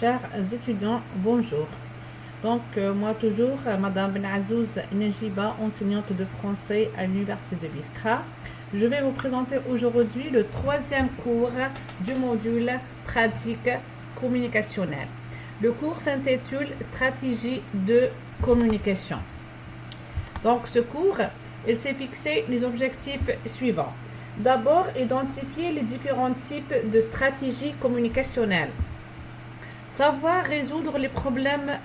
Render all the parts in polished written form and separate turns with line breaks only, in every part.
Chers étudiants, bonjour. Moi toujours, Madame Benazouz Nejiba, enseignante de français à l'Université de Biskra. Je vais vous présenter aujourd'hui le troisième cours du module pratique communicationnelle. Le cours s'intitule Stratégie de communication. Donc ce cours, il s'est fixé les objectifs suivants. D'abord, identifier les différents types de stratégies communicationnelles. Savoir résoudre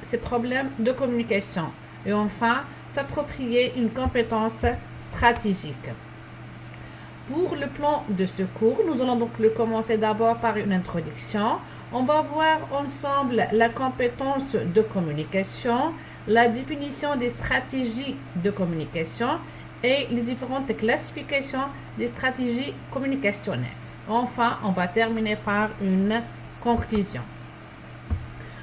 ces problèmes de communication. Et enfin, s'approprier une compétence stratégique. Pour le plan de ce cours, nous allons donc le commencer d'abord par une introduction. On va voir ensemble la compétence de communication, la définition des stratégies de communication et les différentes classifications des stratégies communicationnelles. Enfin, on va terminer par une conclusion.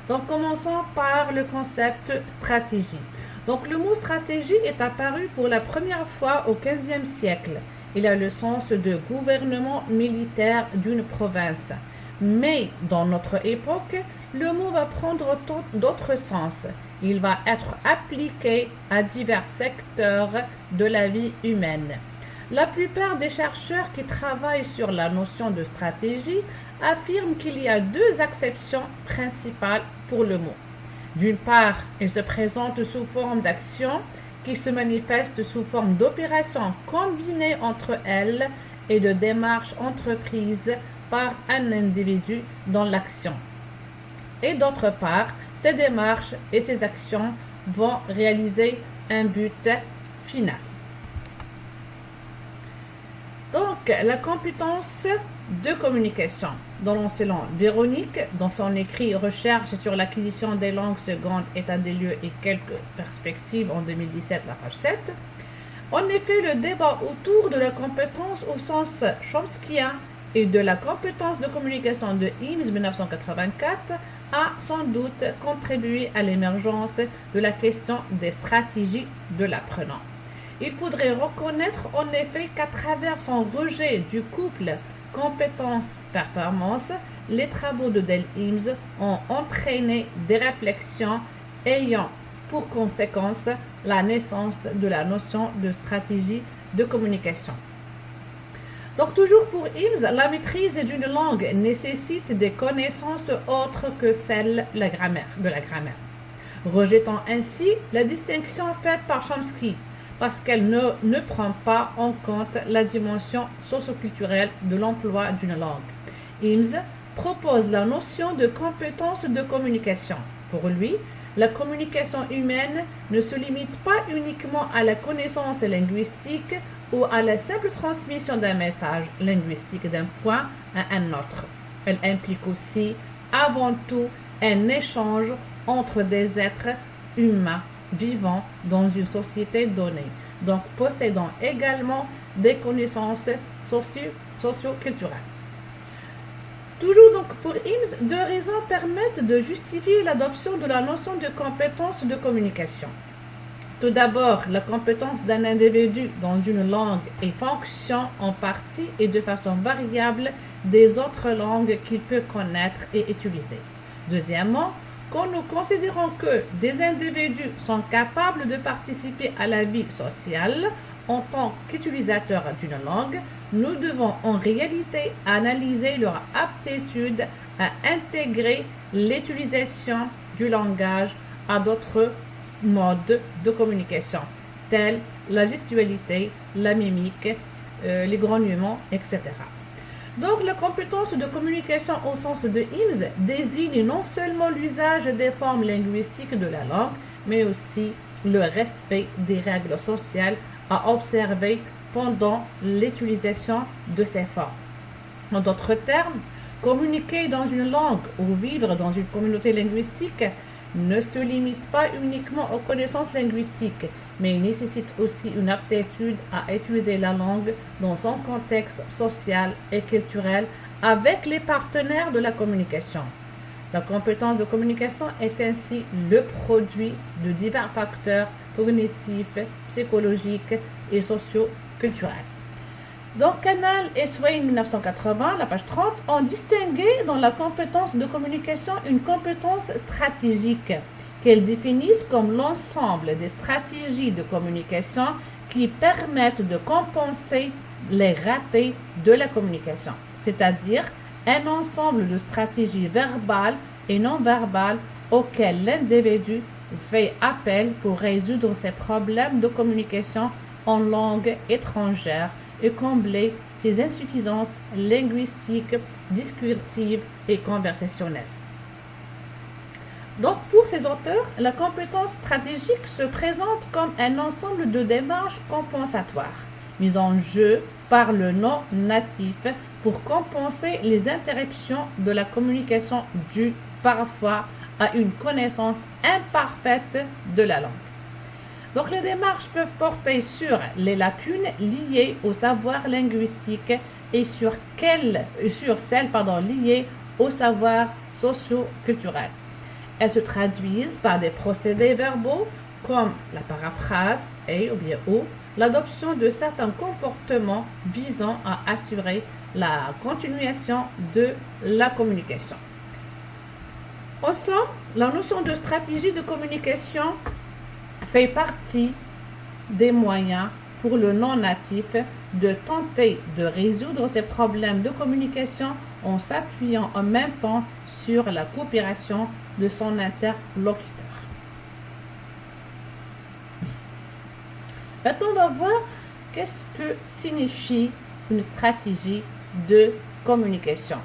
Donc, commençons par le concept stratégie. Donc, le mot stratégie est apparu pour la première fois au XVe siècle. Il a le sens de gouvernement militaire d'une province. Mais dans notre époque, le mot va prendre d'autres sens. Il va être appliqué à divers secteurs de la vie humaine. La plupart des chercheurs qui travaillent sur la notion de stratégie affirment qu'il y a deux acceptions principales pour le mot. D'une part, il se présente sous forme d'action qui se manifeste sous forme d'opérations combinées entre elles et de démarches entreprises par un individu dans l'action. Et d'autre part, ces démarches et ces actions vont réaliser un but final. Donc, la compétence de communication. Dans l'enseignant Véronique, dans son écrit Recherche sur l'acquisition des langues secondes, état des lieux et quelques perspectives en 2017, la page 7. En effet, le débat autour de la compétence au sens chomskien et de la compétence de communication de Imes 1984 a sans doute contribué à l'émergence de la question des stratégies de l'apprenant. Il faudrait reconnaître en effet qu'à travers son rejet du couple compétence-performance, les travaux de Del Imes ont entraîné des réflexions ayant pour conséquence la naissance de la notion de stratégie de communication. Donc toujours pour Imes, la maîtrise d'une langue nécessite des connaissances autres que celles de la grammaire, rejetant ainsi la distinction faite par Chomsky, parce qu'elle ne prend pas en compte la dimension socioculturelle de l'emploi d'une langue. Imes propose la notion de compétence de communication. Pour lui, la communication humaine ne se limite pas uniquement à la connaissance linguistique ou à la simple transmission d'un message linguistique d'un point à un autre. Elle implique aussi, avant tout, un échange entre des êtres humains vivant dans une société donnée, donc possédant également des connaissances socio-culturelles. Toujours donc pour Imes, deux raisons permettent de justifier l'adoption de la notion de compétence de communication. Tout d'abord, la compétence d'un individu dans une langue est fonction en partie et de façon variable des autres langues qu'il peut connaître et utiliser. Deuxièmement, quand nous considérons que des individus sont capables de participer à la vie sociale en tant qu'utilisateurs d'une langue, nous devons en réalité analyser leur aptitude à intégrer l'utilisation du langage à d'autres modes de communication, tels la gestualité, la mimique, les grognements, etc. Donc, la compétence de communication au sens de Imes désigne non seulement l'usage des formes linguistiques de la langue, mais aussi le respect des règles sociales à observer pendant l'utilisation de ces formes. En d'autres termes, communiquer dans une langue ou vivre dans une communauté linguistique ne se limite pas uniquement aux connaissances linguistiques, mais nécessite aussi une aptitude à utiliser la langue dans son contexte social et culturel avec les partenaires de la communication. La compétence de communication est ainsi le produit de divers facteurs cognitifs, psychologiques et socio-culturels. Donc, Canal et Swain 1980, la page 30, ont distingué dans la compétence de communication une compétence stratégique qu'elles définissent comme l'ensemble des stratégies de communication qui permettent de compenser les ratés de la communication, c'est-à-dire un ensemble de stratégies verbales et non verbales auxquelles l'individu fait appel pour résoudre ses problèmes de communication en langue étrangère et combler ses insuffisances linguistiques, discursives et conversationnelles. Donc, pour ces auteurs, la compétence stratégique se présente comme un ensemble de démarches compensatoires mises en jeu par le non-natif pour compenser les interruptions de la communication dues parfois à une connaissance imparfaite de la langue. Donc, les démarches peuvent porter sur les lacunes liées au savoir linguistique et sur celles liées au savoir socio-culturel. Elles se traduisent par des procédés verbaux comme la paraphrase et ou l'adoption de certains comportements visant à assurer la continuation de la communication. En somme, la notion de stratégie de communication fait partie des moyens pour le non-natif de tenter de résoudre ses problèmes de communication en s'appuyant en même temps sur la coopération de son interlocuteur. Maintenant, on va voir qu'est-ce que signifie une stratégie de communication.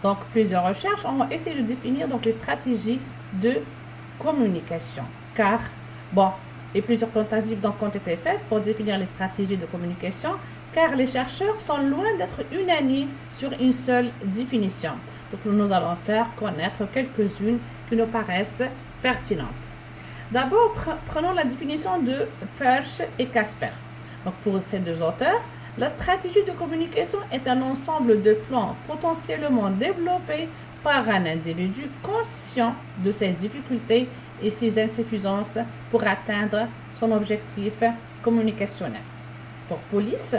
Donc, plusieurs recherches ont essayé de définir donc les stratégies de communication. Et plusieurs tentatives donc ont été faites pour définir les stratégies de communication, car les chercheurs sont loin d'être unanimes sur une seule définition. Donc, nous allons faire connaître quelques-unes qui nous paraissent pertinentes. D'abord, prenons la définition de Fersch et Casper. Donc, pour ces deux auteurs, la stratégie de communication est un ensemble de plans potentiellement développés par un individu conscient de ses difficultés et ses insuffisances pour atteindre son objectif communicationnel. Pour Police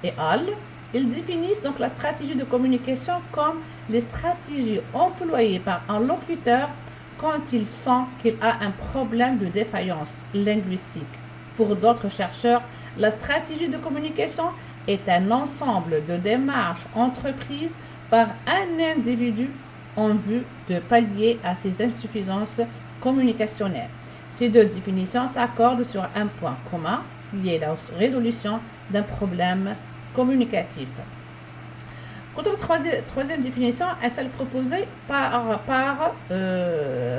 et Hall, ils définissent donc la stratégie de communication comme les stratégies employées par un locuteur quand il sent qu'il a un problème de défaillance linguistique. Pour d'autres chercheurs, la stratégie de communication est un ensemble de démarches entreprises par un individu en vue de pallier à ses insuffisances communicationnelles. Ces deux définitions s'accordent sur un point commun, qui est la résolution d'un problème communicatif. Quant à la troisième définition, est celle proposée par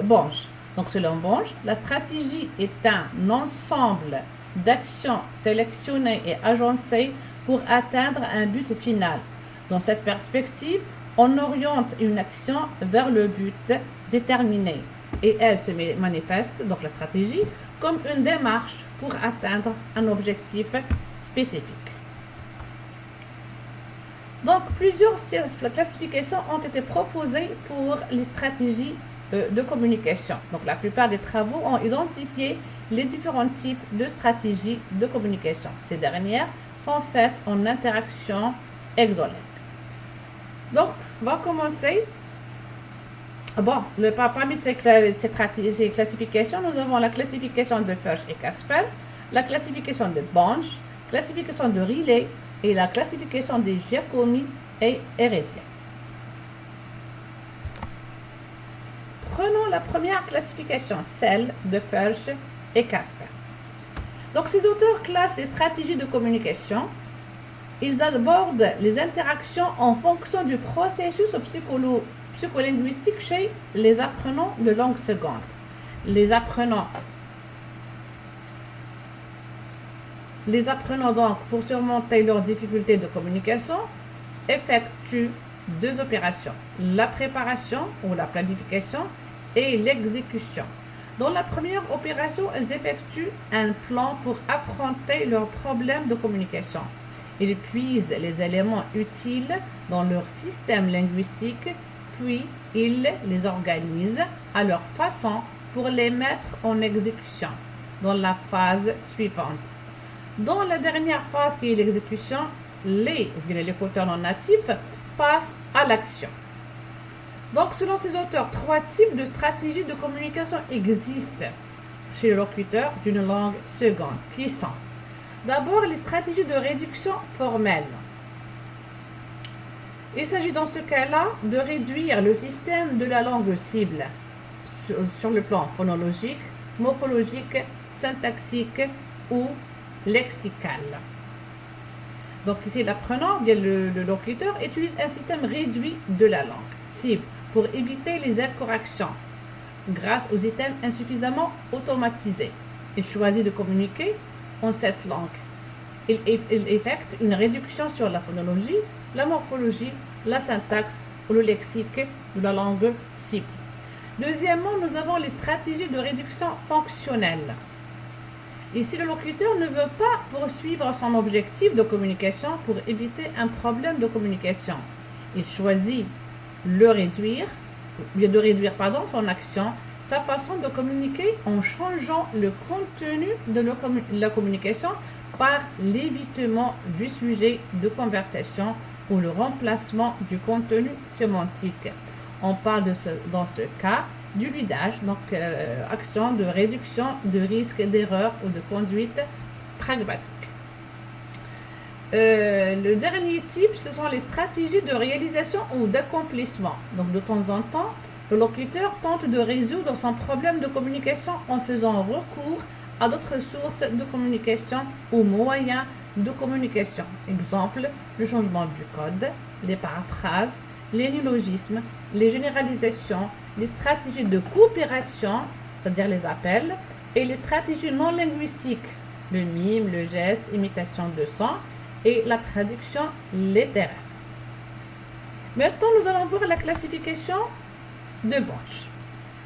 Bunch. Donc, selon Bunch, la stratégie est un ensemble d'actions sélectionnées et agencées pour atteindre un but final. Dans cette perspective, on oriente une action vers le but déterminé et elle se manifeste, donc la stratégie, comme une démarche pour atteindre un objectif spécifique. Donc, plusieurs classifications ont été proposées pour les stratégies de communication. Donc, la plupart des travaux ont identifié les différents types de stratégies de communication. Ces dernières sont faites en interaction exolèque. Donc, on va commencer. Parmi ces classifications, nous avons la classification de Fersch et Casper, la classification de Bunch, classification de Riley et la classification de Giacomi et Hérésia. Prenons la première classification, celle de Fersch et Casper. Donc, ces auteurs classent les stratégies de communication. Ils abordent les interactions en fonction du processus psycholinguistique chez les apprenants de langue seconde. Les apprenants donc, pour surmonter leurs difficultés de communication, effectuent deux opérations, la préparation ou la planification et l'exécution. Dans la première opération, ils effectuent un plan pour affronter leurs problèmes de communication. Ils puisent les éléments utiles dans leur système linguistique, puis ils les organisent à leur façon pour les mettre en exécution dans la phase suivante. Dans la dernière phase qui est l'exécution, les locuteurs non natifs passent à l'action. Donc, selon ces auteurs, 3 types de stratégies de communication existent chez le locuteur d'une langue seconde, qui sont d'abord les stratégies de réduction formelle. Il s'agit dans ce cas-là de réduire le système de la langue cible sur le plan phonologique, morphologique, syntaxique ou lexical. Donc ici, l'apprenant, bien le locuteur, utilise un système réduit de la langue cible pour éviter les incorrections grâce aux items insuffisamment automatisés. Il choisit de communiquer en cette langue. Il effectue une réduction sur la phonologie, la morphologie, la syntaxe ou le lexique de la langue cible. Deuxièmement, nous avons les stratégies de réduction fonctionnelle. Ici, le locuteur ne veut pas poursuivre son objectif de communication pour éviter un problème de communication. Il choisit de réduire son action, sa façon de communiquer en changeant le contenu de la communication par l'évitement du sujet de conversation ou le remplacement du contenu sémantique. On parle dans ce cas du lidage, donc action de réduction de risque d'erreur ou de conduite pragmatique. Le dernier type, ce sont les stratégies de réalisation ou d'accomplissement. Donc de temps en temps, le locuteur tente de résoudre son problème de communication en faisant recours à d'autres sources de communication ou moyens de communication. Exemple, le changement du code, les paraphrases, les néologismes, les généralisations, les stratégies de coopération, c'est-à-dire les appels, et les stratégies non linguistiques, le mime, le geste, imitation de son et la traduction littéraire. Maintenant, nous allons voir la classification de Bunch.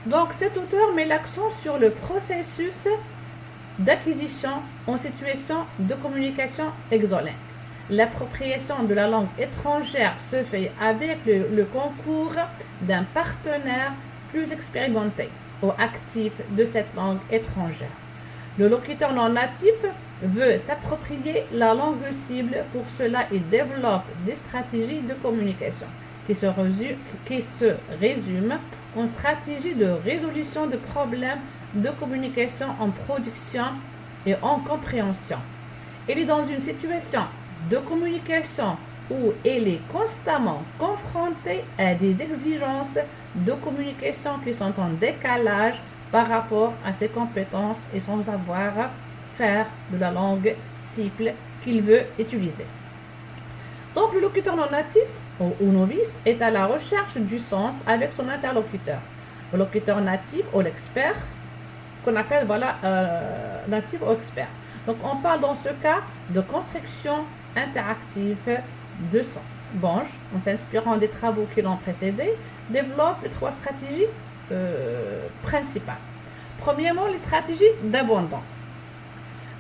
Donc, cet auteur met l'accent sur le processus d'acquisition en situation de communication exolingue. L'appropriation de la langue étrangère se fait avec le concours d'un partenaire plus expérimenté ou actif de cette langue étrangère. Le locuteur non natif veut s'approprier la langue cible. Pour cela, il développe des stratégies de communication qui se résument en stratégie de résolution de problèmes de communication en production et en compréhension. Il est dans une situation de communication où il est constamment confronté à des exigences de communication qui sont en décalage par rapport à ses compétences et son savoir-faire de la langue cible qu'il veut utiliser. Donc, le locuteur non natif ou novice est à la recherche du sens avec son interlocuteur. Le locuteur natif ou l'expert, qu'on appelle natif ou expert. Donc, on parle dans ce cas de construction interactive de sens. Bunch, en s'inspirant des travaux qui l'ont précédé, développe 3 stratégies principales. Premièrement, les stratégies d'abondant.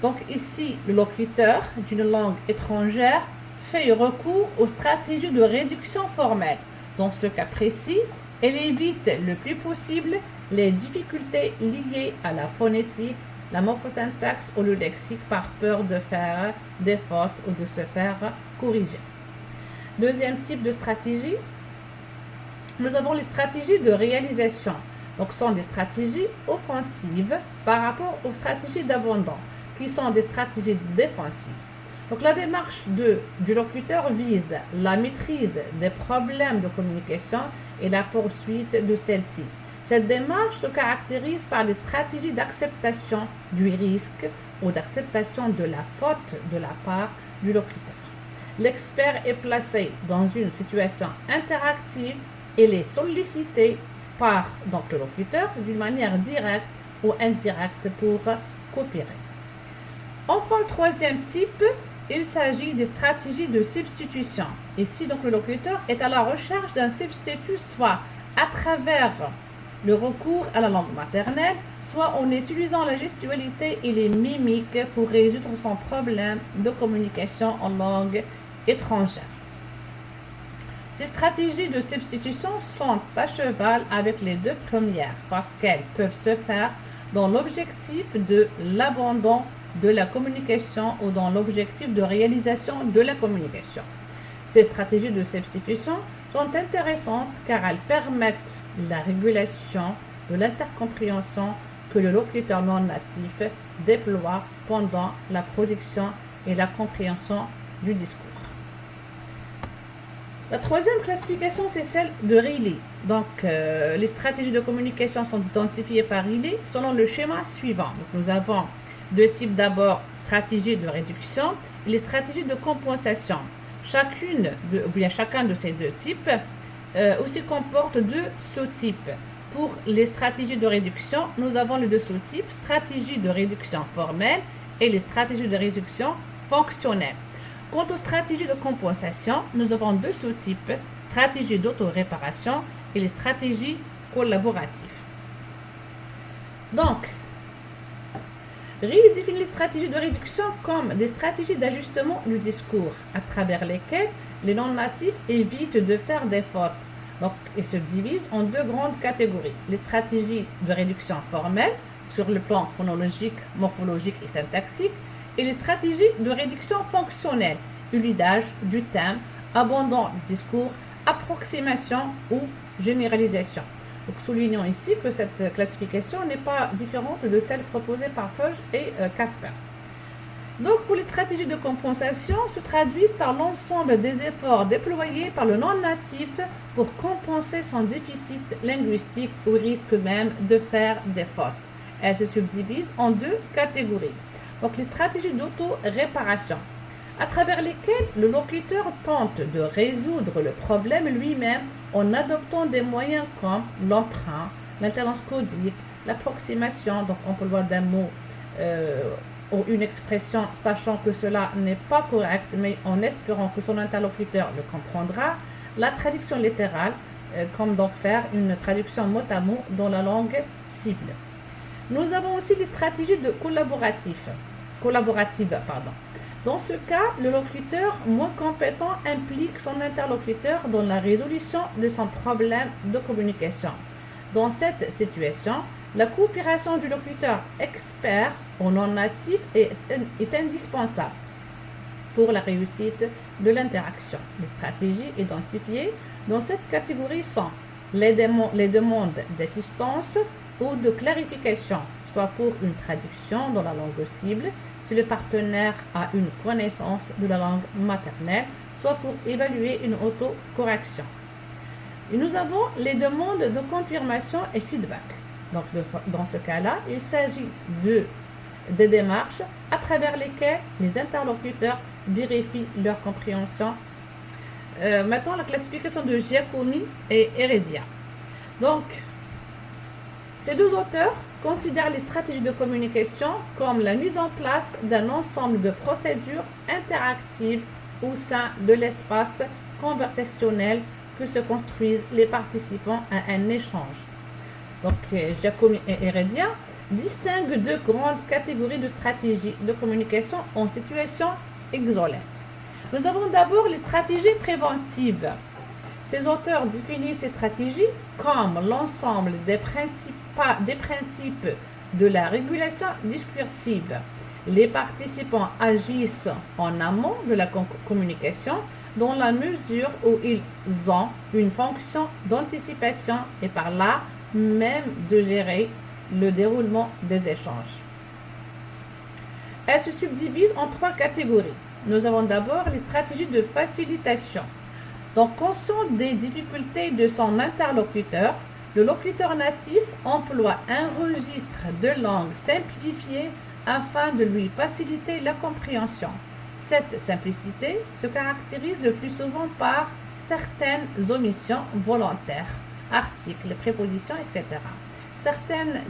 Donc ici, le locuteur d'une langue étrangère fait recours aux stratégies de réduction formelle. Dans ce cas précis, elle évite le plus possible les difficultés liées à la phonétique, la morphosyntaxe ou le lexique par peur de faire des fautes ou de se faire corriger. Deuxième type de stratégie, nous avons les stratégies de réalisation. Donc, ce sont des stratégies offensives par rapport aux stratégies d'abondant, qui sont des stratégies défensives. Donc, la démarche du locuteur vise la maîtrise des problèmes de communication et la poursuite de celle-ci. Cette démarche se caractérise par les stratégies d'acceptation du risque ou d'acceptation de la faute de la part du locuteur. L'expert est placé dans une situation interactive et est sollicité par le locuteur d'une manière directe ou indirecte pour coopérer. Enfin, le troisième type, il s'agit des stratégies de substitution. Ici, donc, le locuteur est à la recherche d'un substitut, soit à travers le recours à la langue maternelle, soit en utilisant la gestualité et les mimiques pour résoudre son problème de communication en langue étrangère. Ces stratégies de substitution sont à cheval avec les 2 premières parce qu'elles peuvent se faire dans l'objectif de l'abandon de la communication ou dans l'objectif de réalisation de la communication. Ces stratégies de substitution sont intéressantes car elles permettent la régulation de l'intercompréhension que le locuteur non natif déploie pendant la production et la compréhension du discours. La troisième classification, c'est celle de Riley. Donc, les stratégies de communication sont identifiées par Riley selon le schéma suivant. Donc, nous avons deux types d'abord, stratégies de réduction et les stratégies de compensation. Chacun de ces deux types aussi comporte deux sous-types. Pour les stratégies de réduction, nous avons les deux sous-types, stratégies de réduction formelle et les stratégies de réduction fonctionnelle. Quant aux stratégies de compensation, nous avons deux sous-types, stratégies d'auto-réparation et les stratégies collaboratives. Donc, Riley définit les stratégies de réduction comme des stratégies d'ajustement du discours à travers lesquelles les non-natifs évitent de faire des fautes. Donc, ils se divisent en deux grandes catégories. Les stratégies de réduction formelle sur le plan phonologique, morphologique et syntaxique et les stratégies de réduction fonctionnelle, l'usage du thème, abandon du discours, approximation ou généralisation. Donc, soulignons ici que cette classification n'est pas différente de celle proposée par Fudge et Casper. Donc, pour les stratégies de compensation, se traduisent par l'ensemble des efforts déployés par le non-natif pour compenser son déficit linguistique ou risque même de faire des fautes. Elles se subdivisent en deux catégories. Donc, les stratégies d'auto-réparation, à travers lesquelles le locuteur tente de résoudre le problème lui-même en adoptant des moyens comme l'emprunt, l'alternance codique, l'approximation, donc emploi d'un mot ou une expression sachant que cela n'est pas correct mais en espérant que son interlocuteur le comprendra, la traduction littérale, comme donc faire une traduction mot à mot dans la langue cible. Nous avons aussi des stratégies de collaboratives. Dans ce cas, le locuteur moins compétent implique son interlocuteur dans la résolution de son problème de communication. Dans cette situation, la coopération du locuteur expert ou non natif est indispensable pour la réussite de l'interaction. Les stratégies identifiées dans cette catégorie sont les demandes d'assistance ou de clarification, soit pour une traduction dans la langue cible, si le partenaire a une connaissance de la langue maternelle, soit pour évaluer une autocorrection. Et nous avons les demandes de confirmation et feedback. Donc, dans ce cas-là, il s'agit des démarches à travers lesquelles les interlocuteurs vérifient leur compréhension. Maintenant, la classification de Giacomi et Heredia. Donc, ces deux auteurs considèrent les stratégies de communication comme la mise en place d'un ensemble de procédures interactives au sein de l'espace conversationnel que se construisent les participants à un échange. Donc, Giacomi et Heredia distinguent deux grandes catégories de stratégies de communication en situation isolée. Nous avons d'abord les stratégies préventives. Ces auteurs définissent ces stratégies comme l'ensemble des principes de la régulation discursive. Les participants agissent en amont de la communication dans la mesure où ils ont une fonction d'anticipation et par là même de gérer le déroulement des échanges. Elles se subdivisent en trois catégories. Nous avons d'abord les stratégies de facilitation. Donc, conscient des difficultés de son interlocuteur, le locuteur natif emploie un registre de langue simplifié afin de lui faciliter la compréhension. Cette simplicité se caractérise le plus souvent par certaines omissions volontaires, articles, prépositions, etc. Certaines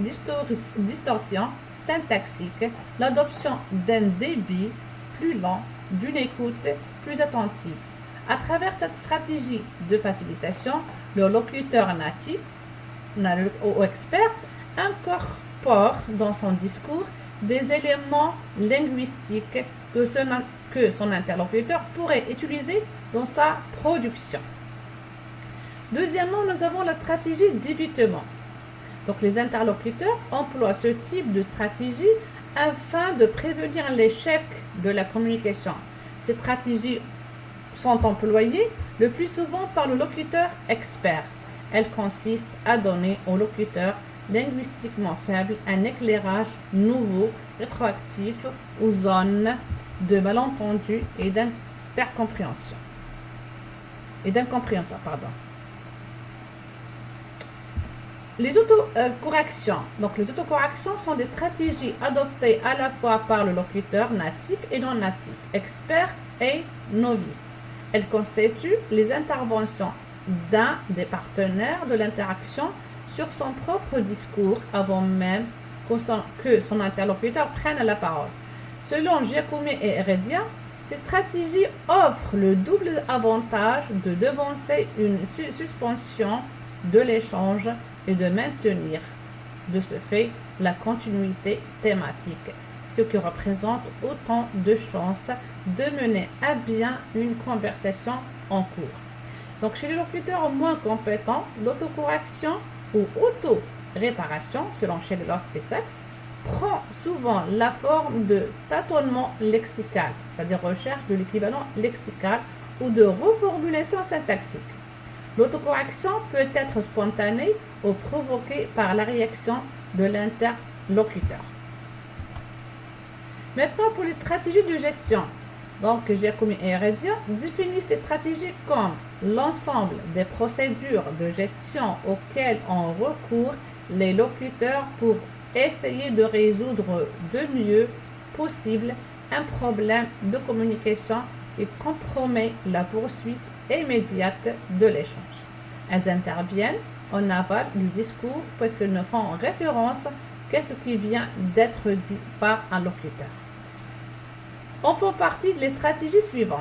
distorsions syntaxiques, l'adoption d'un débit plus lent, d'une écoute plus attentive. À travers cette stratégie de facilitation, le locuteur natif ou expert incorpore dans son discours des éléments linguistiques que son interlocuteur pourrait utiliser dans sa production. Deuxièmement, nous avons la stratégie d'évitement. Donc, les interlocuteurs emploient ce type de stratégie afin de prévenir l'échec de la communication. Ces stratégies sont employées le plus souvent par le locuteur expert. Elles consistent à donner au locuteur linguistiquement faible un éclairage nouveau, rétroactif aux zones de malentendu et d'incompréhension. Les autocorrections. Donc, les autocorrections sont des stratégies adoptées à la fois par le locuteur natif et non natif, expert et novice. Elles constituent les interventions d'un des partenaires de l'interaction sur son propre discours avant même que son interlocuteur prenne la parole. Selon Giacomi et Heredia, ces stratégies offrent le double avantage de devancer une suspension de l'échange et de maintenir, de ce fait, la continuité thématique, ce qui représente autant de chances de mener à bien une conversation en cours. Donc, chez les locuteurs moins compétents, l'autocorrection ou auto-réparation, selon Shegloff et Sachs, prend souvent la forme de tâtonnement lexical, c'est-à-dire recherche de l'équivalent lexical ou de reformulation syntaxique. L'autocorrection peut être spontanée ou provoquée par la réaction de l'interlocuteur. Maintenant, pour les stratégies de gestion. Donc, Giacomi et Heredia définissent ces stratégies comme l'ensemble des procédures de gestion auxquelles ont recours les locuteurs pour essayer de résoudre de mieux possible un problème de communication qui compromet la poursuite immédiate de l'échange. Elles interviennent en aval du discours puisqu'elles ne font référence qu'à ce qui vient d'être dit par un locuteur. On fait partie des stratégies suivantes.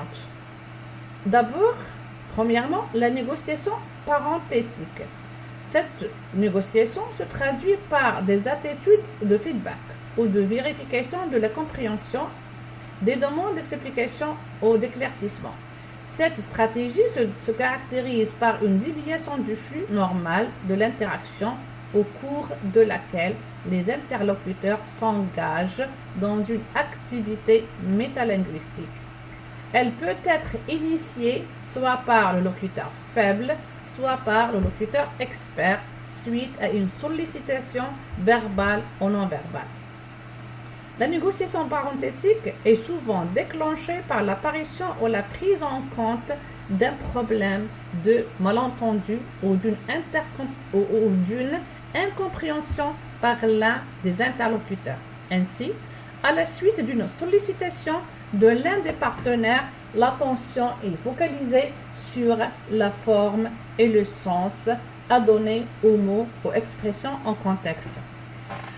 D'abord, premièrement, la négociation parenthétique. Cette négociation se traduit par des attitudes de feedback ou de vérification de la compréhension, des demandes d'explication ou d'éclaircissement. Cette stratégie se caractérise par une déviation du flux normal de l'interaction au cours de laquelle les interlocuteurs s'engagent dans une activité métalinguistique. Elle peut être initiée soit par le locuteur faible, soit par le locuteur expert, suite à une sollicitation verbale ou non verbale. La négociation parenthétique est souvent déclenchée par l'apparition ou la prise en compte d'un problème de malentendu ou d'une incompréhension par l'un des interlocuteurs. Ainsi, à la suite d'une sollicitation de l'un des partenaires, l'attention est focalisée sur la forme et le sens à donner aux mots ou expressions en contexte.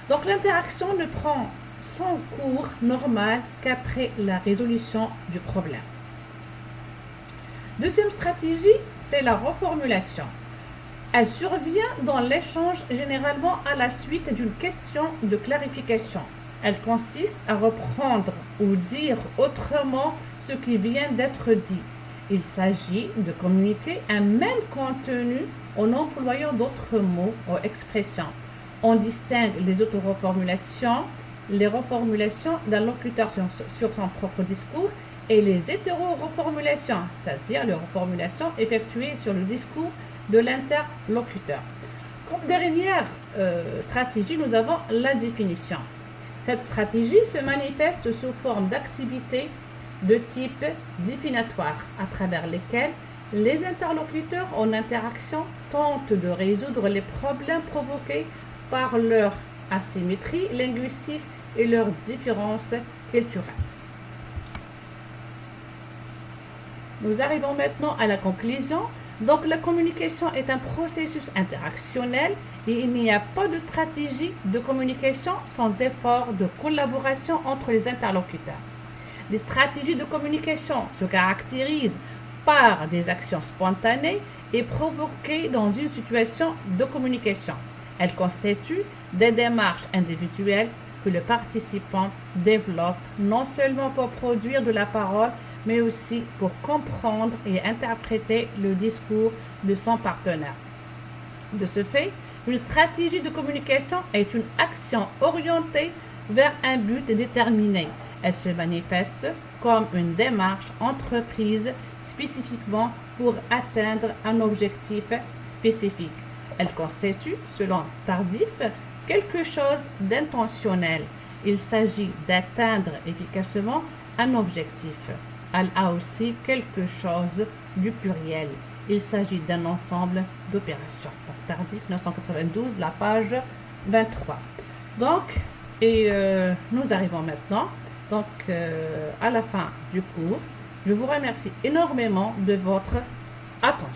Donc l'interaction ne prend son cours normal qu'après la résolution du problème. Deuxième stratégie, c'est la reformulation. Elle survient dans l'échange généralement à la suite d'une question de clarification. Elle consiste à reprendre ou dire autrement ce qui vient d'être dit. Il s'agit de communiquer un même contenu en employant d'autres mots ou expressions. On distingue les autoreformulations, les reformulations d'un locuteur sur son propre discours et les hétéro-reformulations, c'est-à-dire les reformulations effectuées sur le discours de l'interlocuteur. Comme dernière stratégie, nous avons la définition. Cette stratégie se manifeste sous forme d'activités de type définitoire, à travers lesquelles les interlocuteurs en interaction tentent de résoudre les problèmes provoqués par leur asymétrie linguistique et leurs différences culturelles. Nous arrivons maintenant à la conclusion. Donc la communication est un processus interactionnel et il n'y a pas de stratégie de communication sans effort de collaboration entre les interlocuteurs. Les stratégies de communication se caractérisent par des actions spontanées et provoquées dans une situation de communication. Elles constituent des démarches individuelles que le participant développe non seulement pour produire de la parole, mais aussi pour comprendre et interpréter le discours de son partenaire. De ce fait, une stratégie de communication est une action orientée vers un but déterminé. Elle se manifeste comme une démarche entreprise spécifiquement pour atteindre un objectif spécifique. Elle constitue, selon Tardif, quelque chose d'intentionnel. Il s'agit d'atteindre efficacement un objectif. Elle a aussi quelque chose du pluriel. Il s'agit d'un ensemble d'opérations. Tardif 1992, la page 23. Donc, nous arrivons maintenant à la fin du cours. Je vous remercie énormément de votre attention.